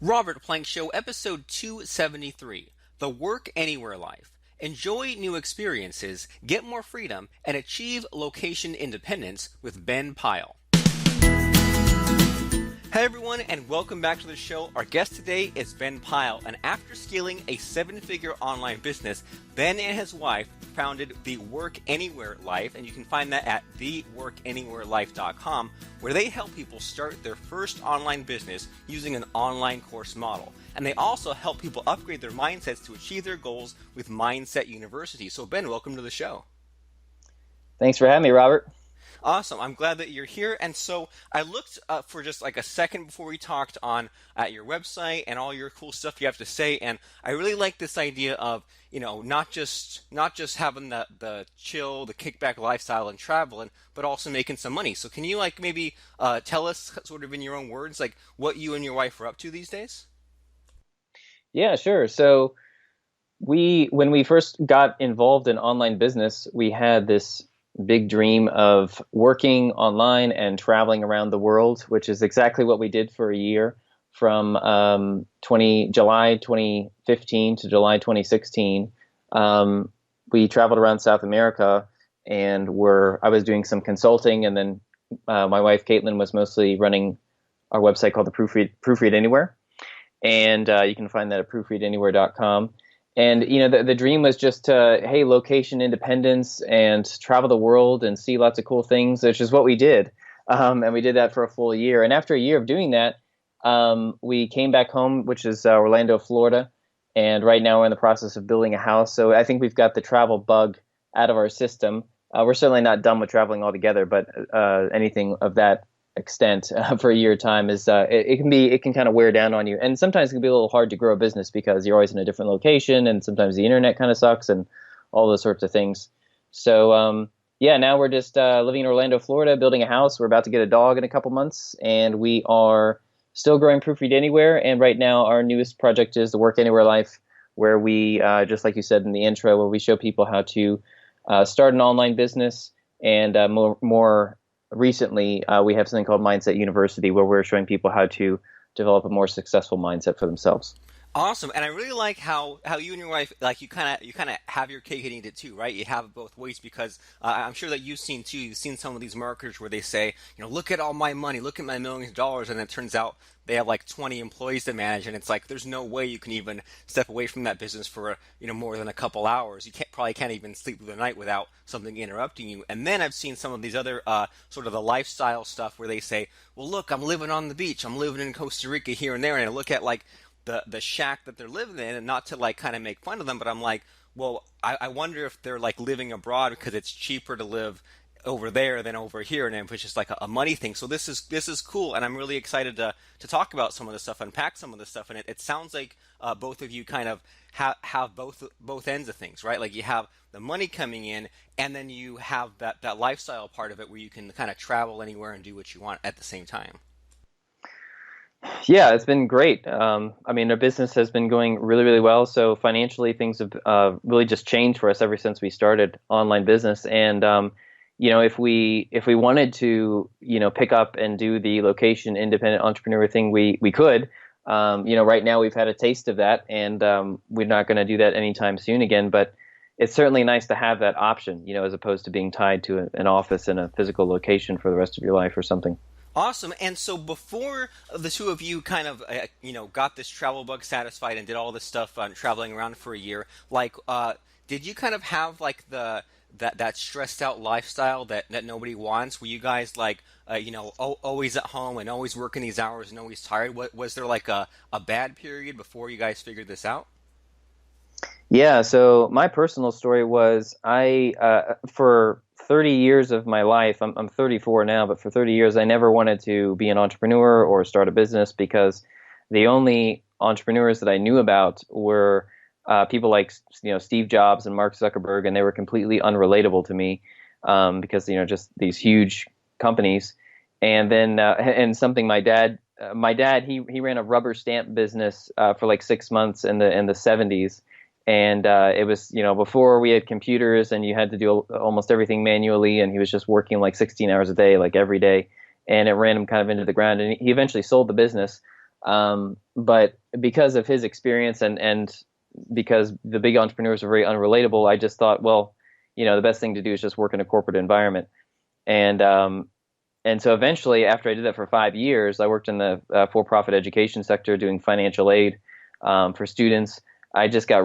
Robert Plank Show, episode 273, The Work Anywhere Life. Enjoy new experiences, get more freedom, and achieve location independence with Ben Pyle. Hey everyone, and welcome back to the show. Our guest today is Ben Pyle, and after scaling a seven-figure online business, Ben and his wife founded The Work Anywhere Life, and you can find that at theworkanywherelife.com, where they help people start their first online business using an online course model. And they also help people upgrade their mindsets to achieve their goals with Mindset University. So Ben, welcome to the show. Thanks for having me, Robert. Awesome. I'm glad that you're here. And so I looked for just like a second before we talked on at your website and all your cool stuff you have to say. And I really like this idea of, not just having the chill, the kickback lifestyle and traveling, but also making some money. So can you maybe tell us sort of in your own words, like what you and your wife are up to these days? Yeah, sure. So when we first got involved in online business, we had this big dream of working online and traveling around the world, which is exactly what we did for a year from July 2015 to July 2016. We traveled around South America and I was doing some consulting, and then my wife Caitlyn was mostly running our website called the Proofread Anywhere, and you can find that at proofreadanywhere.com. And, the dream was just to, hey, location independence and travel the world and see lots of cool things, which is what we did. And we did that for a full year. And after a year of doing that, we came back home, which is Orlando, Florida. And right now we're in the process of building a house. So I think we've got the travel bug out of our system. We're certainly not done with traveling altogether, but anything of that extent for a year time is it can kind of wear down on you, and sometimes it can be a little hard to grow a business because you're always in a different location, and sometimes the internet kind of sucks and all those sorts of things. So now we're just living in Orlando, Florida, building a house. We're about to get a dog in a couple months, and we are still growing Proofread Anywhere. And right now our newest project is the Work Anywhere Life, where we just like you said in the intro, where we show people how to start an online business, and more recently, we have something called Mindset University, where we're showing people how to develop a more successful mindset for themselves. Awesome. And I really like how you and your wife, like you kind of have your cake and eat it too, right? You have it both ways, because I'm sure that you've seen some of these marketers where they say, look at all my money, look at my millions of dollars. And it turns out they have like 20 employees to manage. And it's like, there's no way you can even step away from that business for, more than a couple hours. You probably can't even sleep through the night without something interrupting you. And then I've seen some of these other sort of the lifestyle stuff where they say, well, look, I'm living on the beach. I'm living in Costa Rica here and there. And I look at like the shack that they're living in, and not to like kind of make fun of them, but I'm like, well, I wonder if they're like living abroad because it's cheaper to live over there than over here, and it's just like a money thing. So this is cool, and I'm really excited to talk about some of this stuff, unpack some of this stuff, and it sounds like both of you kind of have both ends of things, right? Like you have the money coming in, and then you have that lifestyle part of it where you can kind of travel anywhere and do what you want at the same time. Yeah, it's been great. Our business has been going really, really well. So financially, things have really just changed for us ever since we started online business. And if we wanted to, pick up and do the location independent entrepreneur thing, we could. Right now we've had a taste of that, and we're not going to do that anytime soon again. But it's certainly nice to have that option, as opposed to being tied to an office in a physical location for the rest of your life or something. Awesome. And so before the two of you kind of, got this travel bug satisfied and did all this stuff on traveling around for a year, did you kind of have like that stressed out lifestyle that nobody wants? Were you guys like, always at home and always working these hours and always tired? Was there like a bad period before you guys figured this out? Yeah, so my personal story was for 30 years of my life, I'm 34 now, but for 30 years I never wanted to be an entrepreneur or start a business, because the only entrepreneurs that I knew about were people like Steve Jobs and Mark Zuckerberg, and they were completely unrelatable to me because just these huge companies. And then and something my dad he ran a rubber stamp business for like 6 months in the 70s. And it was, before we had computers and you had to do almost everything manually, and he was just working like 16 hours a day, like every day, and it ran him kind of into the ground. And he eventually sold the business. But because of his experience and because the big entrepreneurs are very unrelatable, I just thought, well, the best thing to do is just work in a corporate environment. And and so eventually, after I did that for 5 years, I worked in the for-profit education sector doing financial aid for students. I just got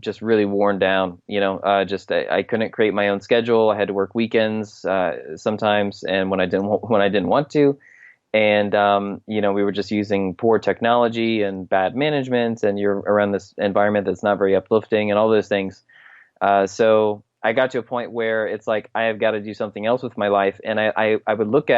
just really worn down. Just I couldn't create my own schedule. I had to work weekends sometimes, and when I didn't want to, and we were just using poor technology and bad management, and you're around this environment that's not very uplifting, and all those things. So I got to a point where it's like I have got to do something else with my life, and I would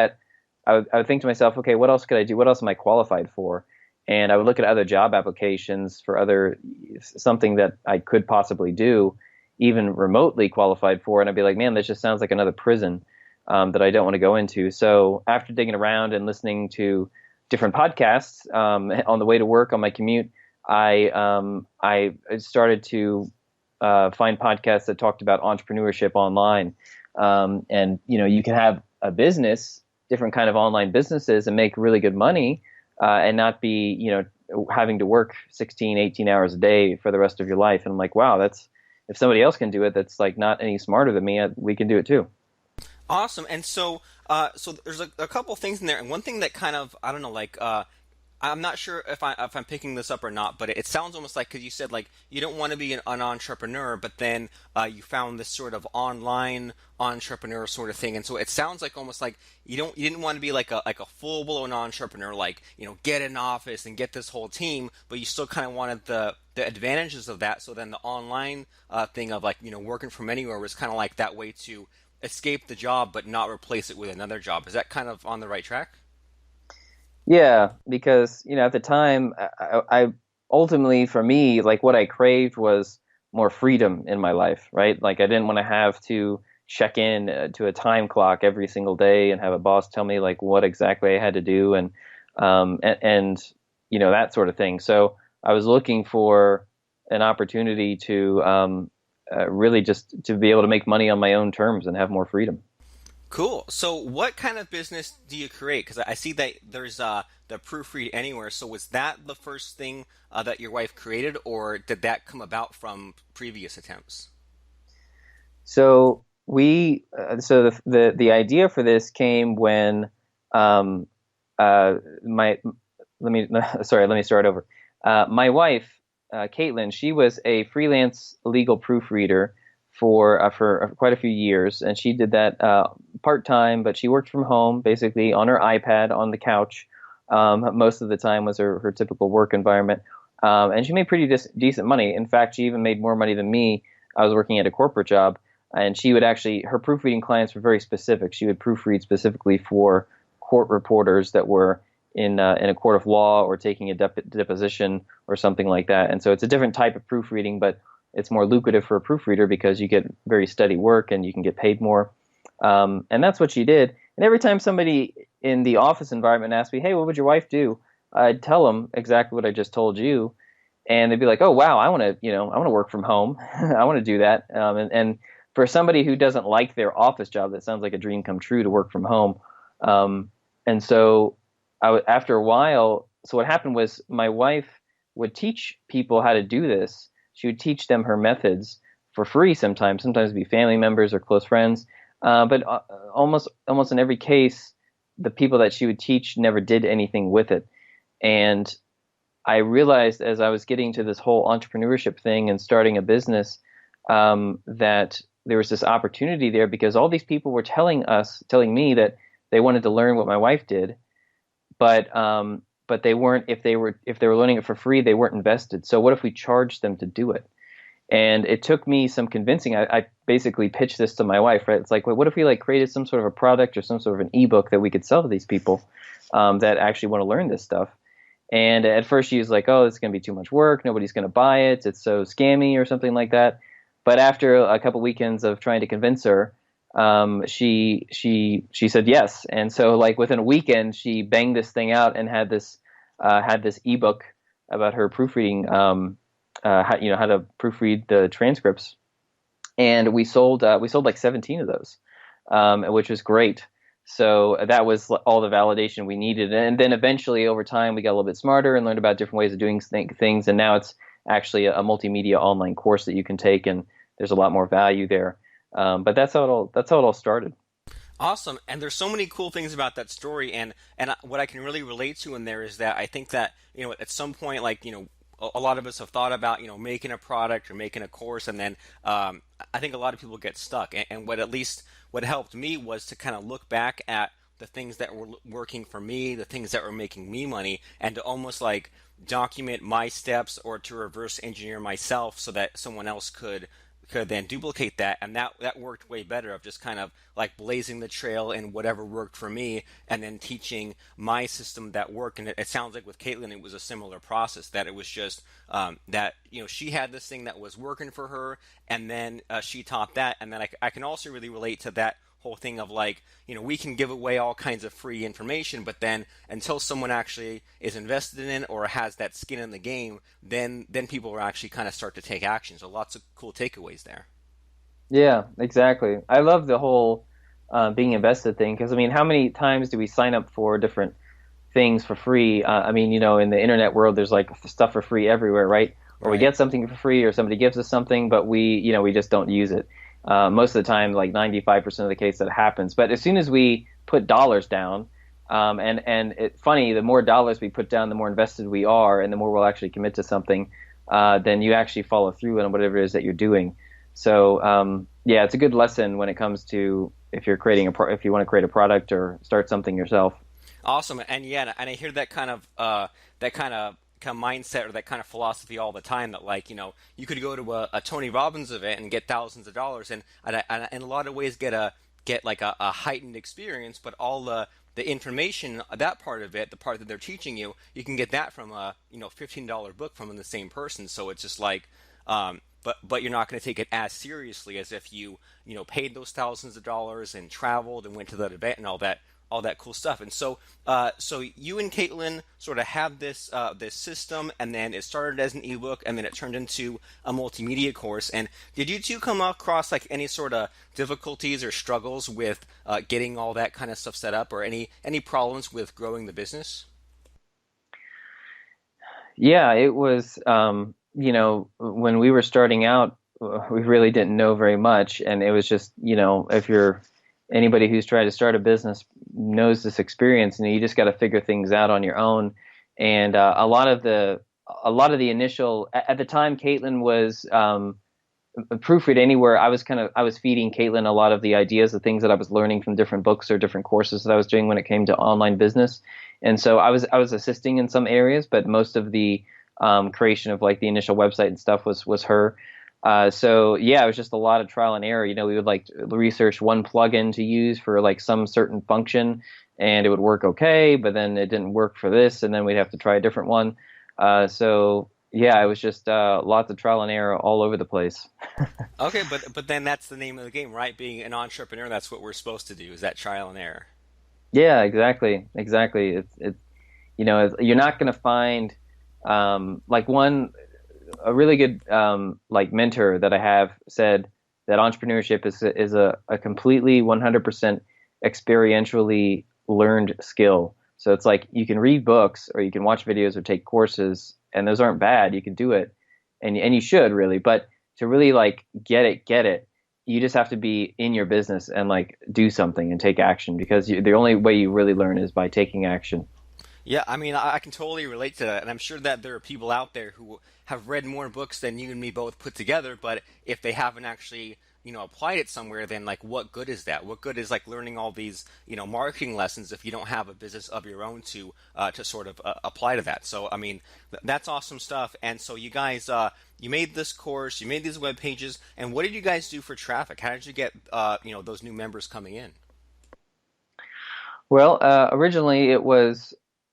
I would think to myself, okay, what else could I do? What else am I qualified for? And I would look at other job applications for something that I could possibly do, even remotely qualified for, and I'd be like, man, this just sounds like another prison that I don't want to go into. So after digging around and listening to different podcasts on the way to work on my commute, I started to find podcasts that talked about entrepreneurship online. And you can have a business, different kind of online businesses, and make really good money, and not be having to work 16, 18 hours a day for the rest of your life. And I'm like, wow, if somebody else can do it, that's like not any smarter than me, we can do it too. Awesome. And so, so there's a couple things in there, and one thing that kind of I don't know, like I'm not sure if I'm picking this up or not, but it sounds almost like because you said like you don't want to be an entrepreneur, but then you found this sort of online entrepreneur sort of thing, and so it sounds like almost like you didn't want to be like a full blown entrepreneur, like get an office and get this whole team, but you still kind of wanted the advantages of that. So then the online thing of like working from anywhere was kind of like that way to escape the job but not replace it with another job. Is that kind of on the right track? Yeah, because at the time, I ultimately for me, like what I craved was more freedom in my life, right? Like I didn't want to have to check in to a time clock every single day and have a boss tell me like what exactly I had to do and that sort of thing. So I was looking for an opportunity to really just to be able to make money on my own terms and have more freedom. Cool. So, what kind of business do you create? Because I see that there's the proofread anywhere. So, was that the first thing that your wife created, or did that come about from previous attempts? So the idea for this came when um, my let me sorry, let me start over. My wife, Caitlyn, she was a freelance legal proofreader for quite a few years, and she did that part time. But she worked from home, basically on her iPad on the couch. Most of the time was her typical work environment, and she made pretty decent money. In fact, she even made more money than me. I was working at a corporate job, and she would actually her proofreading clients were very specific. She would proofread specifically for court reporters that were in a court of law or taking a deposition or something like that. And so it's a different type of proofreading, but it's more lucrative for a proofreader because you get very steady work and you can get paid more. And that's what she did. And every time somebody in the office environment asked me, "Hey, what would your wife do?" I'd tell them exactly what I just told you, and they'd be like, "Oh, wow, I want to, I want to work from home. I want to do that." And for somebody who doesn't like their office job, that sounds like a dream come true to work from home. And so after a while, so what happened was my wife would teach people how to do this. She would teach them her methods for free sometimes. Sometimes it'd be family members or close friends. But almost in every case, the people that she would teach never did anything with it. And I realized as I was getting to this whole entrepreneurship thing and starting a business, that there was this opportunity there because all these people were telling me that they wanted to learn what my wife did, but they weren't if they were learning it for free, they weren't invested. So what if we charged them to do it? And it took me some convincing. I basically pitched this to my wife, right? It's like, well, what if we like created some sort of a product or some sort of an ebook that we could sell to these people that actually want to learn this stuff? And at first she was like, oh, it's going to be too much work. Nobody's going to buy it. It's so scammy or something like that. But after a couple weekends of trying to convince her, she said yes. And so like within a weekend, she banged this thing out and had this ebook about her proofreading, how to proofread the transcripts. And we sold like 17 of those, which was great. So that was all the validation we needed. And then eventually, over time, we got a little bit smarter and learned about different ways of doing things. And now it's actually a multimedia online course that you can take, and there's a lot more value there. But that's how it all started. Awesome. And there's so many cool things about that story, and what I can really relate to in there is that I think that, at some point, like, a lot of us have thought about, making a product or making a course, and then I think a lot of people get stuck. And what, at least what helped me, was to kind of look back at the things that were working for me, the things that were making me money, and to almost like document my steps, or to reverse engineer myself so that someone else could then duplicate that. And that worked way better, of just kind of like blazing the trail in whatever worked for me, and then teaching my system that worked. And it sounds like with Caitlyn it was a similar process, that it was just that she had this thing that was working for her, and then she taught that. And then I can also really relate to that whole thing of, like, we can give away all kinds of free information, but then until someone actually is invested in it or has that skin in the game, then people will actually kind of start to take action. So lots of cool takeaways there. Yeah, exactly. I love the whole being invested thing, because I mean, how many times do we sign up for different things for free? I mean, in the internet world, there's like stuff for free everywhere, right? Or we Right. get something for free, or somebody gives us something, but we just don't use it. Most of the time, like 95% of the case, that happens. But as soon as we put dollars down, and it's funny, the more dollars we put down, the more invested we are, and the more we'll actually commit to something. Then you actually follow through on whatever it is that you're doing. So yeah, it's a good lesson when it comes to, if you're creating if you want to create a product or start something yourself. Awesome. And yeah, and I hear that kind of mindset, or that kind of philosophy, all the time, that, like, you could go to a Tony Robbins event and get thousands of dollars, and in a lot of ways get like a heightened experience, but all the information, that part of it, the part that they're teaching you, you can get that from a $15 book from the same person. So it's just like, but you're not going to take it as seriously as if you paid those thousands of dollars and traveled and went to that event and all that cool stuff. And so you and Caitlin sort of have this system, and then it started as an ebook, and then it turned into a multimedia course. And did you two come across like any sort of difficulties or struggles with getting all that kind of stuff set up, or any problems with growing the business? Yeah, it was, when we were starting out, we really didn't know very much. And it was just, if you're anybody who's tried to start a business knows this experience, and you just got to figure things out on your own. And a lot of the initial, at the time, Caitlin was, proofread anywhere. I was feeding Caitlin a lot of the ideas, the things that I was learning from different books or different courses that I was doing when it came to online business. And so I was assisting in some areas, but most of the creation of like the initial website and stuff was her. So yeah, it was just a lot of trial and error. We would like research one plugin to use for like some certain function, and it would work okay, but then it didn't work for this, and then we'd have to try a different one. So yeah, it was just lots of trial and error all over the place. Okay, but then that's the name of the game, right? Being an entrepreneur, that's what we're supposed to do, is that trial and error. Yeah, exactly, exactly. You're not going to find like one a really good like mentor that I have said that entrepreneurship is a completely 100% experientially learned skill. So it's like you can read books or you can watch videos or take courses, and those aren't bad. You can do it, and you should really. But to really like get it, you just have to be in your business and like do something and take action, because the only way you really learn is by taking action. Yeah, I mean, I can totally relate to that, and I'm sure that there are people out there who have read more books than you and me both put together, but if they haven't actually, applied it somewhere, then like, what good is that? What good is like learning all these, marketing lessons if you don't have a business of your own to sort of apply to that? So, I mean, that's awesome stuff. And so you guys, you made this course, you made these web pages, and what did you guys do for traffic? How did you get, those new members coming in? Well, originally it was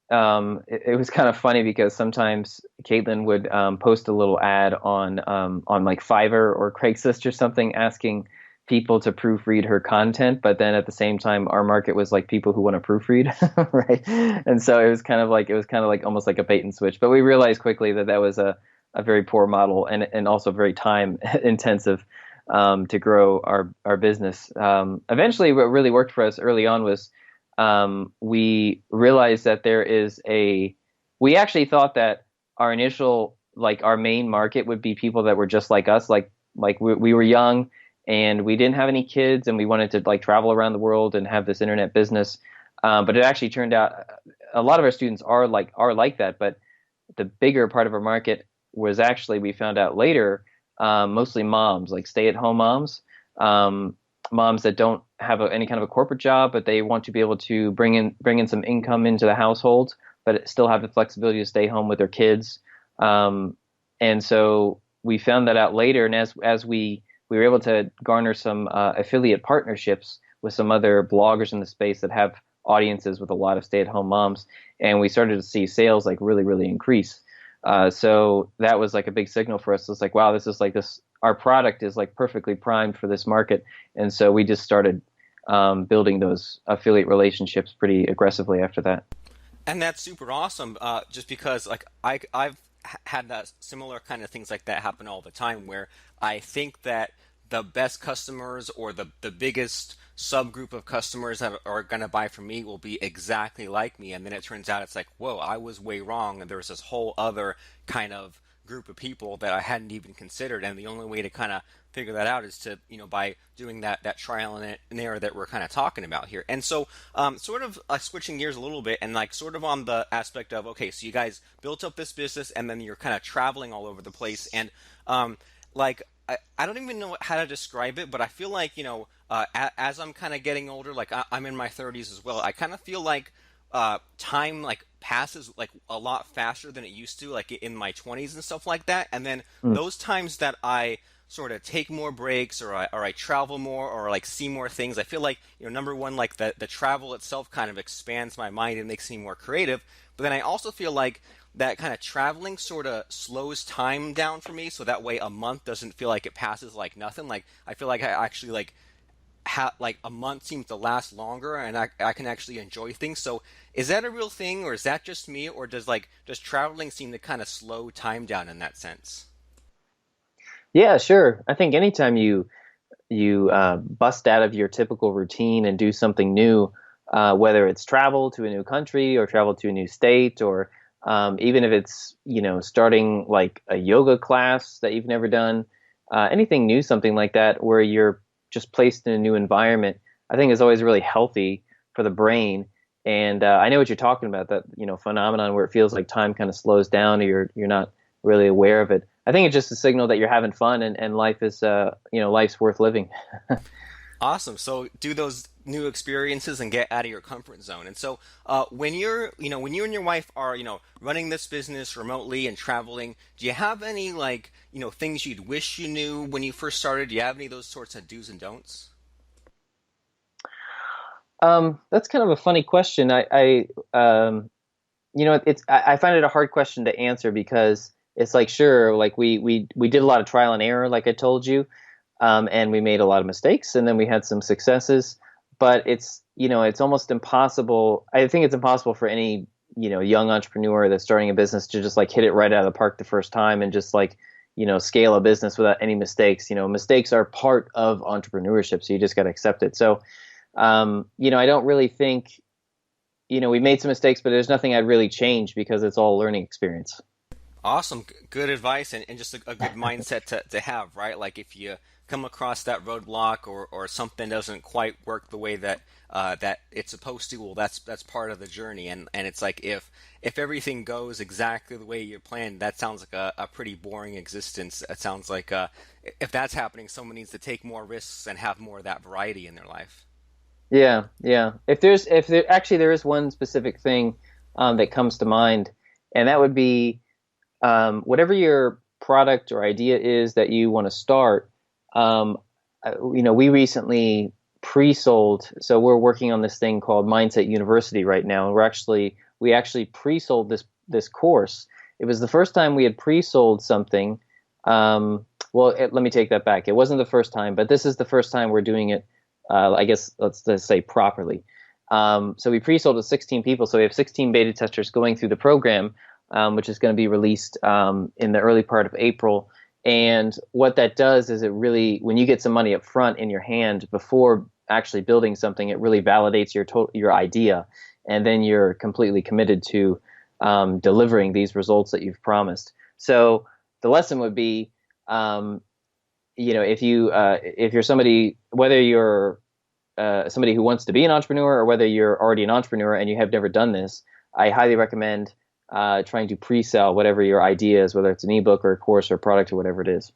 kind of funny, because sometimes Caitlin would post a little ad on like Fiverr or Craigslist or something, asking people to proofread her content. But then at the same time, our market was like people who want to proofread, right? And so it was kind of like almost like a bait and switch. But we realized quickly that that was a very poor model, and also very time intensive. to grow our business. Eventually, what really worked for us early on was we realized that we actually thought that our initial, like our main market would be people that were just like us, like we were young and we didn't have any kids and we wanted to like travel around the world and have this internet business. But it actually turned out a lot of our students are like that. But the bigger part of our market was actually, we found out later, mostly moms, like stay-at-home moms, um, moms that don't have any kind of a corporate job, but they want to be able to bring in some income into the household, but still have the flexibility to stay home with their kids. Um, and so we found that out later, and as we were able to garner some affiliate partnerships with some other bloggers in the space that have audiences with a lot of stay-at-home moms, and we started to see sales like really, really increase. So that was like a big signal for us. It's like, wow, this is like this. Our product is like perfectly primed for this market, and so we just started building those affiliate relationships pretty aggressively after that. And that's super awesome. Just because like I've had that similar kind of things like that happen all the time, where I think that the best customers or the biggest subgroup of customers that are going to buy from me will be exactly like me, and then it turns out it's like, whoa, I was way wrong, and there's this whole other kind of group of people that I hadn't even considered, and the only way to kind of figure that out is to, by doing that trial and error that we're kind of talking about here. And so, sort of switching gears a little bit, and like sort of on the aspect of, okay, so you guys built up this business, and then you're kind of traveling all over the place, and like I don't even know how to describe it, but I feel like, as I'm kind of getting older, like I'm in my 30s as well, I kind of feel like time like passes like a lot faster than it used to, like in my 20s and stuff like that. And then Mm. those times that I sort of take more breaks, or I travel more, or like see more things, I feel like, number one, like the travel itself kind of expands my mind and makes me more creative. But then I also feel like that kind of traveling sort of slows time down for me, so that way a month doesn't feel like it passes like nothing. Like I feel like I actually like a month seems to last longer, and I can actually enjoy things. So is that a real thing, or is that just me, or does traveling seem to kind of slow time down in that sense? Yeah, sure. I think anytime you bust out of your typical routine and do something new, whether it's travel to a new country or travel to a new state, or even if it's starting like a yoga class that you've never done, anything new, something like that, where you're just placed in a new environment, I think is always really healthy for the brain. And I know what you're talking about, that phenomenon where it feels like time kind of slows down, or you're not really aware of it. I think it's just a signal that you're having fun, and life is life's worth living. Awesome. So do those new experiences and get out of your comfort zone. And so when when you and your wife are, running this business remotely and traveling, do you have any like, things you'd wish you knew when you first started? Do you have any of those sorts of do's and don'ts? That's kind of a funny question. I find it a hard question to answer, because it's like, sure, like we did a lot of trial and error, like I told you, and we made a lot of mistakes, and then we had some successes. But it's almost impossible. I think it's impossible for any young entrepreneur that's starting a business to just like hit it right out of the park the first time and just like scale a business without any mistakes. Mistakes are part of entrepreneurship, so you just got to accept it. So I don't really think, we made some mistakes, but there's nothing I'd really change, because it's all a learning experience. Awesome. Good advice, and just a good mindset to have, right? Like if you come across that roadblock, or something doesn't quite work the way that it's supposed to, well, that's part of the journey. And it's like if everything goes exactly the way you planned, that sounds like a pretty boring existence. It sounds like if that's happening, someone needs to take more risks and have more of that variety in their life. Yeah, yeah. If there actually, there is one specific thing that comes to mind, and that would be, whatever your product or idea is that you want to start. Um, we recently pre-sold, so we're working on this thing called Mindset University right now, and we actually pre-sold this course. It was the first time we had pre-sold something. Well, let me take that back. It wasn't the first time, but this is the first time we're doing it. I guess let's say properly. So we pre-sold to 16 people. So we have 16 beta testers going through the program, which is going to be released in the early part of April. And what that does is it really, when you get some money up front in your hand before actually building something, it really validates your idea, and then you're completely committed to delivering these results that you've promised. So the lesson would be, if you're somebody, whether you're somebody who wants to be an entrepreneur or whether you're already an entrepreneur and you have never done this, I highly recommend trying to pre-sell whatever your idea is, whether it's an ebook or a course or a product or whatever it is.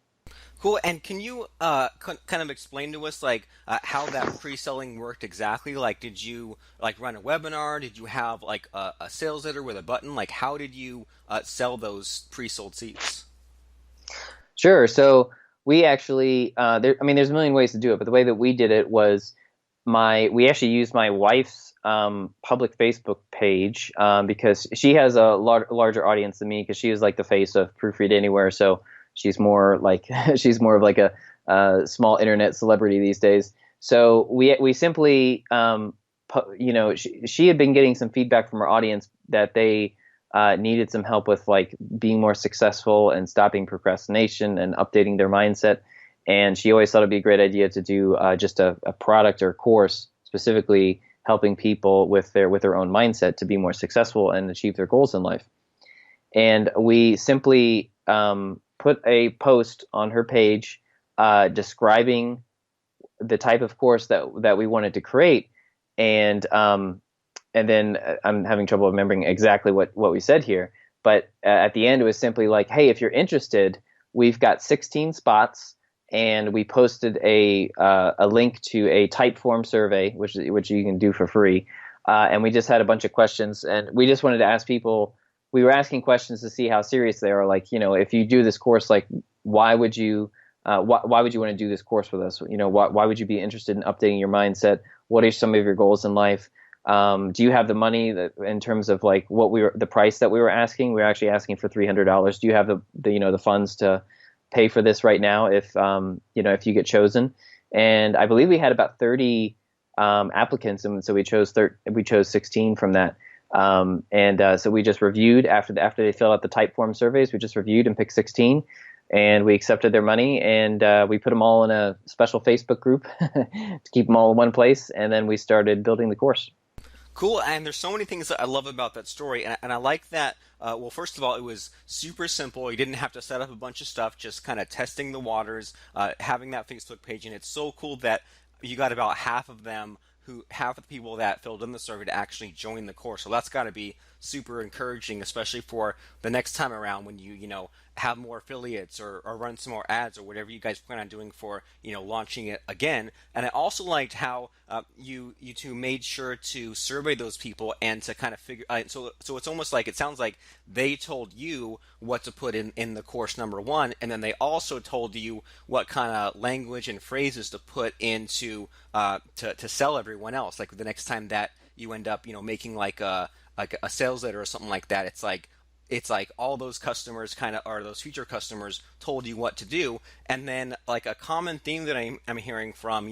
Cool. And can you kind of explain to us like how that pre-selling worked exactly? Like, did you like run a webinar? Did you have like a sales letter with a button? Like, how did you sell those pre-sold seats? Sure. So we actually, there's a million ways to do it, but the way that we did it was we actually used my wife's public Facebook page because she has a larger audience than me because she is like the face of Proofread Anywhere. So she's more like she's more of like a small internet celebrity these days. So we simply, she had been getting some feedback from her audience that they needed some help with like being more successful and stopping procrastination and updating their mindset. And she always thought it'd be a great idea to do just a product or course specifically helping people with their own mindset to be more successful and achieve their goals in life. And we simply put a post on her page describing the type of course that we wanted to create, and then I'm having trouble remembering exactly what we said here. But at the end, it was simply like, hey, if you're interested, we've got 16 spots. And we posted a link to a type form survey, which you can do for free. And we just had a bunch of questions, and we just wanted to ask people. We were asking questions to see how serious they are. Like, if you do this course, like, why would you want to do this course with us? Why would you be interested in updating your mindset? What are some of your goals in life? Do you have the money that, in terms of like the price that we were asking? We were actually asking for $300. Do you have the funds to pay for this right now if you get chosen? And I believe we had about 30 applicants, and so we chose 16 from that. So we just reviewed after they filled out the type form surveys. We just reviewed and picked 16, and we accepted their money, and we put them all in a special Facebook group to keep them all in one place, and then we started building the course. Cool, and there's so many things that I love about that story, and I like that. Well, first of all, it was super simple. You didn't have to set up a bunch of stuff, just kind of testing the waters, having that Facebook page, and it's so cool that you got about half of the people that filled in the survey to actually join the course. So that's got to be super encouraging, especially for the next time around when you have more affiliates or run some more ads or whatever you guys plan on doing for launching it again. And I also liked how you two made sure to survey those people and to kind of figure. So it's almost like, it sounds like they told you what to put in the course number one, and then they also told you what kind of language and phrases to put into to sell everyone else. Like the next time that you end up making like a sales letter or something like that, it's like all those customers or those future customers told you what to do. And then like a common theme that I'm hearing from,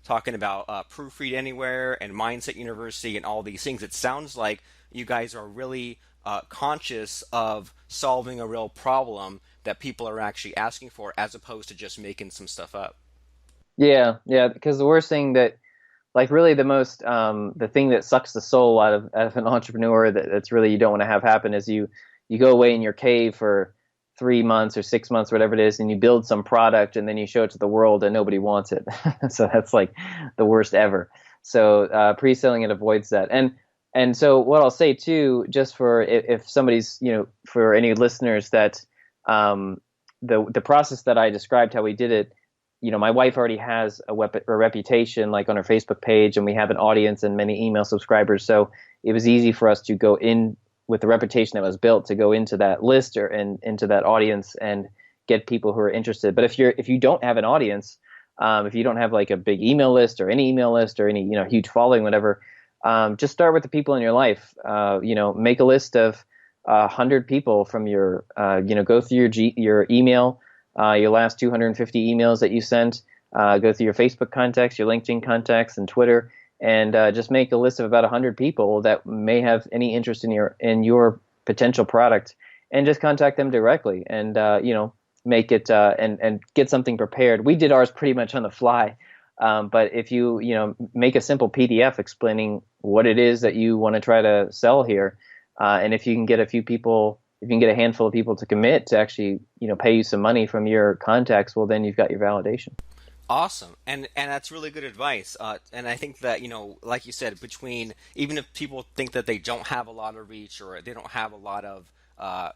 talking about Proofread Anywhere and Mindset University and all these things, it sounds like you guys are really conscious of solving a real problem that people are actually asking for, as opposed to just making some stuff up. Yeah, because the worst thing that, like, really the thing that sucks the soul out of an entrepreneur that's really you don't want to have happen is you go away in your cave for 3 months or 6 months, whatever it is, and you build some product and then you show it to the world and nobody wants it. So that's like the worst ever. So pre-selling it avoids that. And so what I'll say too, just for if somebody's, for any listeners that the process that I described, how we did it, my wife already has a reputation like on her Facebook page, and we have an audience and many email subscribers. So it was easy for us to go in with the reputation that was built to go into that list and into that audience and get people who are interested. But if you don't have an audience, if you don't have like a big email list or any huge following, whatever, just start with the people in your life. Make a list of 100 people from your, go through your email. Your last 250 emails that you sent, go through your Facebook contacts, your LinkedIn contacts, and Twitter, and just make a list of about 100 people that may have any interest in your potential product, and just contact them directly. And make it and get something prepared. We did ours pretty much on the fly. But if you make a simple PDF explaining what it is that you want to try to sell here, and if you can get a few people, if you can get a handful of people to commit to actually pay you some money from your contacts, well, then you've got your validation. Awesome, and that's really good advice. And I think that like you said, between even if people think that they don't have a lot of reach or they don't have a lot of a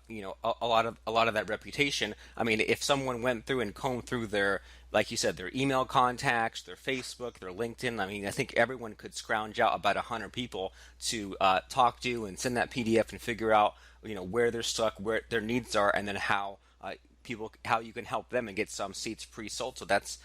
lot of that reputation. I mean, if someone went through and combed through their, like you said, their email contacts, their Facebook, their LinkedIn. I mean, I think everyone could scrounge out about 100 people to talk to and send that PDF and figure out where they're stuck, where their needs are, and then how you can help them and get some seats pre-sold. So that's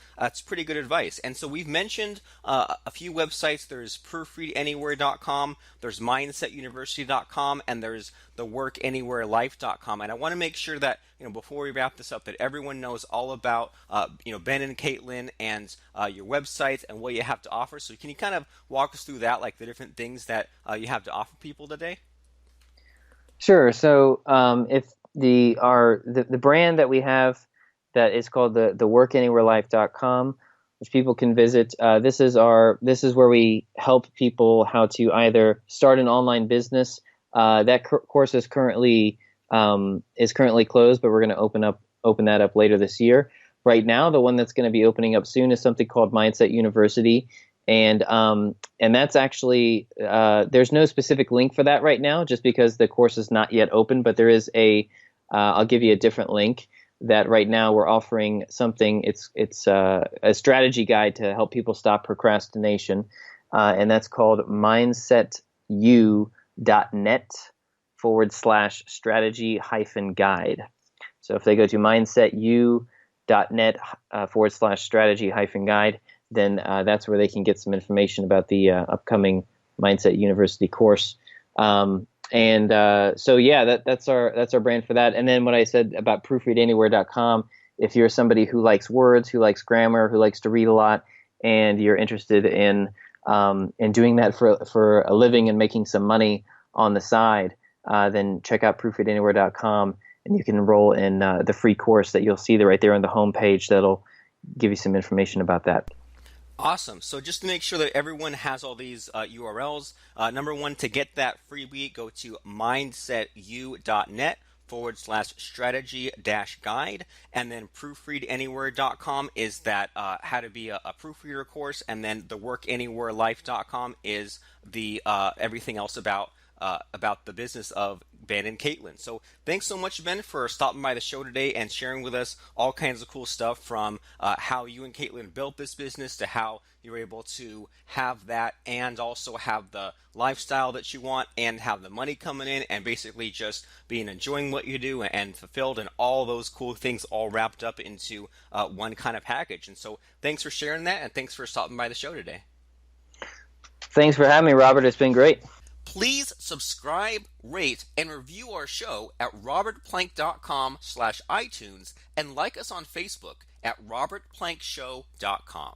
pretty good advice. And so we've mentioned a few websites. There's proofreadanywhere.com, there's mindsetuniversity.com, and there's theworkanywherelife.com. And I want to make sure that before we wrap this up, that everyone knows all about Ben and Caitlyn and your websites and what you have to offer. So can you kind of walk us through that, like the different things that you have to offer people today? Sure. So if the brand that we have that is called the theworkanywherelife.com, which people can visit. This is where we help people how to either start an online business. That course is currently closed, but we're going to open that up later this year. Right now, the one that's going to be opening up soon is something called Mindset University. And that's actually there's no specific link for that right now, just because the course is not yet open. But there is I'll give you a different link that right now we're offering something. It's a strategy guide to help people stop procrastination, and that's called mindsetu.net/strategy-guide. So if they go to mindsetu.net/strategy-guide, then that's where they can get some information about the upcoming Mindset University course. So yeah, that's our brand for that. And then what I said about proofreadanywhere.com, if you're somebody who likes words, who likes grammar, who likes to read a lot, and you're interested in doing that for a living and making some money on the side, then check out proofreadanywhere.com, and you can enroll in the free course that you'll see right there on the homepage. That'll give you some information about that. Awesome. So just to make sure that everyone has all these URLs, number one, to get that freebie, go to mindsetu.net/strategy-guide, and then proofreadanywhere.com is that how to be a proofreader course, and then theworkanywherelife.com is the everything else about the business of Ben and Caitlyn. So thanks so much, Ben, for stopping by the show today and sharing with us all kinds of cool stuff, from how you and Caitlyn built this business to how you're able to have that and also have the lifestyle that you want and have the money coming in and basically just being enjoying what you do and fulfilled, and all those cool things all wrapped up into one kind of package. And so thanks for sharing that, and thanks for stopping by the show today. Thanks for having me, Robert. It's been great. Please subscribe, rate, and review our show at robertplank.com/iTunes, and like us on Facebook at robertplankshow.com.